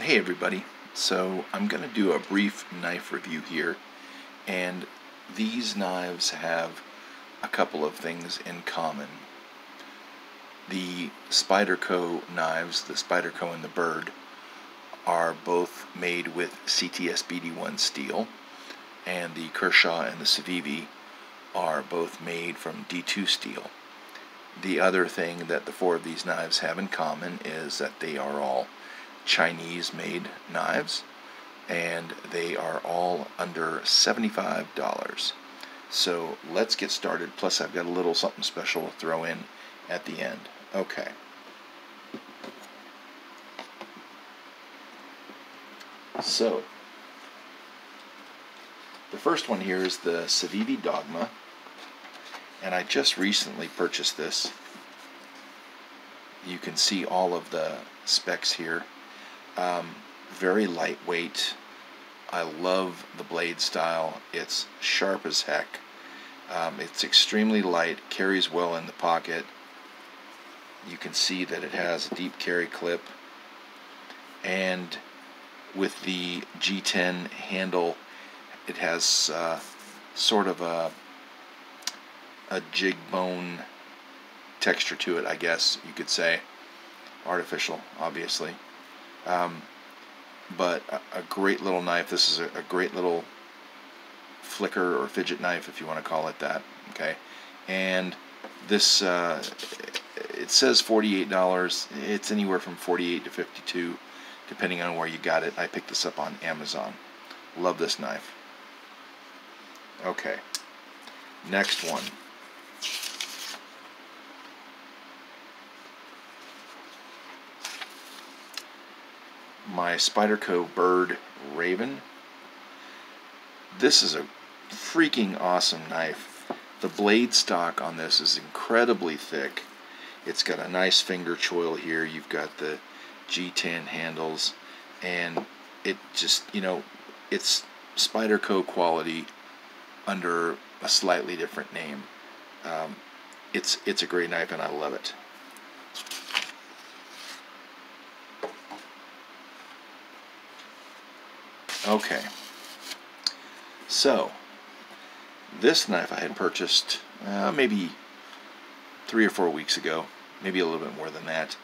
Hey everybody, so I'm going to do a brief knife review here, and these knives have a couple of things in common. The Spyderco knives, the Spyderco and the Bird, are both made with CTS BD1 steel, and the Kershaw and the Civivi are both made from D2 steel. The other thing that the four of these knives have in common is that they are all Chinese-made knives, and they are all under $75. So let's get started. Plus I've got a little something special to throw in at the end. Okay. So the first one here is the Civivi Dogma, and I just recently purchased this. You can see all of the specs here. Very lightweight. I love the blade style. It's sharp as heck. It's extremely light, carries well in the pocket. You can see that it has a deep carry clip, and with the G10 handle it has sort of a jig bone texture to it, I guess you could say. Artificial, obviously. But a great little knife. This is a great little flicker or fidget knife, if you want to call it that. Okay, and this it says $48. It's anywhere from $48 to $52, depending on where you got it. I picked this up on Amazon. Love this knife. Okay, next one. My Spyderco Bird Raven. This is a freaking awesome knife. The blade stock on this is incredibly thick. It's got a nice finger choil here. You've got the G10 handles, and it just, it's Spyderco quality under a slightly different name. It's a great knife, and I love it. Okay, so this knife I had purchased maybe 3 or 4 weeks ago, maybe a little bit more than that.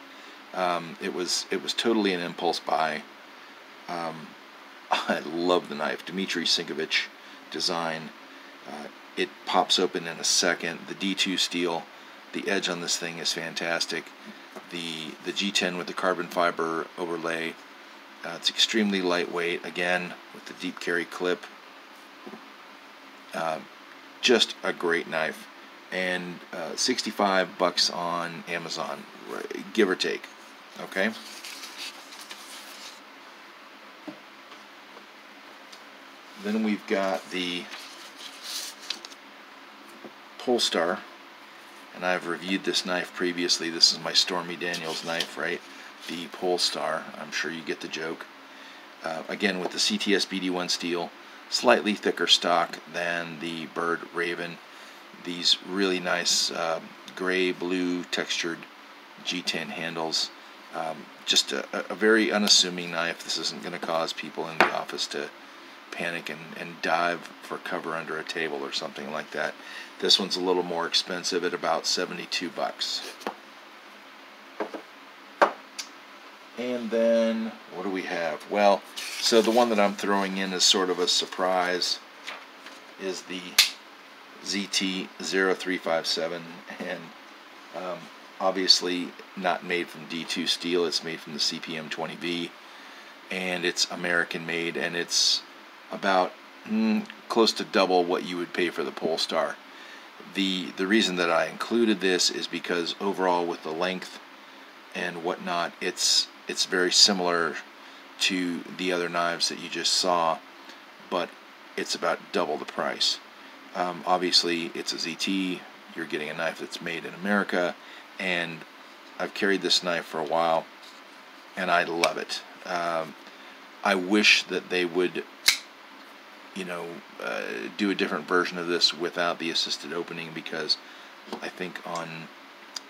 It was totally an impulse buy. I love the knife. Civivi Sinkovic design. It pops open in a second. The D2 steel, the edge on this thing is fantastic. The G10 with the carbon fiber overlay. It's extremely lightweight, again, with the deep carry clip. Just a great knife. And $65 on Amazon, give or take. Okay? Then we've got the Polestar, and I've reviewed this knife previously. This is my Stormy Daniels knife, right? The Polestar. I'm sure you get the joke. Again, with the CTS BD1 steel, slightly thicker stock than the Bird Raven. These really nice gray-blue textured G10 handles. Just a very unassuming knife. This isn't going to cause people in the office to panic and dive for cover under a table or something like that. This one's a little more expensive at about $72. And then, what do we have? Well, so the one that I'm throwing in as sort of a surprise is the ZT0357, and obviously not made from D2 steel. It's made from the CPM 20V, and it's American made, and it's about close to double what you would pay for the Polestar. The reason that I included this is because overall, with the length and whatnot, it's very similar to the other knives that you just saw, but it's about double the price. Obviously, it's a ZT. You're getting a knife that's made in America, and I've carried this knife for a while, and I love it. I wish that they would, do a different version of this without the assisted opening, because I think on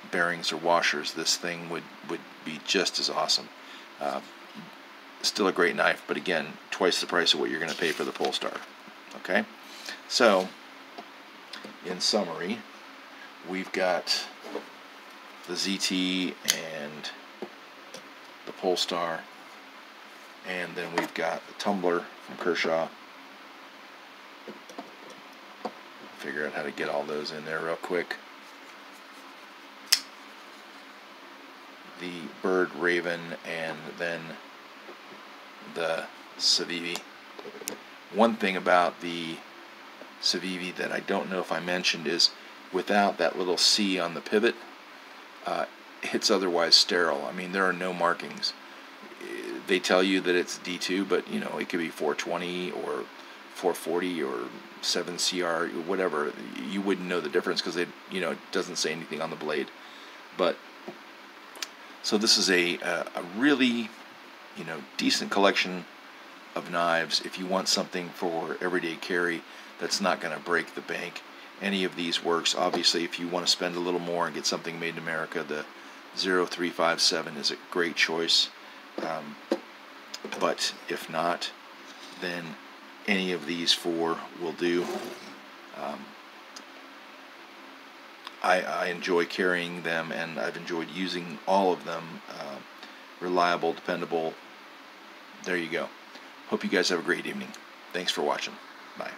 bearings or washers this thing would be just as awesome. still a great knife, but again, twice the price of what you're going to pay for the Polestar. Okay, so in summary, we've got the ZT and the Polestar, and then we've got the tumbler from Kershaw. Figure out how to get all those in there real quick. The Bird, Raven, and then the Civivi. One thing about the Civivi that I don't know if I mentioned is without that little C on the pivot, it's otherwise sterile. I mean, there are no markings. They tell you that it's D2, but you know, it could be 420 or 440 or 7CR, whatever. You wouldn't know the difference because it doesn't say anything on the blade. But so this is a really decent collection of knives. If you want something for everyday carry that's not going to break the bank, any of these works. Obviously, if you want to spend a little more and get something made in America, the 0357 is a great choice. But if not, then any of these four will do. I enjoy carrying them, and I've enjoyed using all of them. Reliable, dependable. There you go. Hope you guys have a great evening. Thanks for watching. Bye.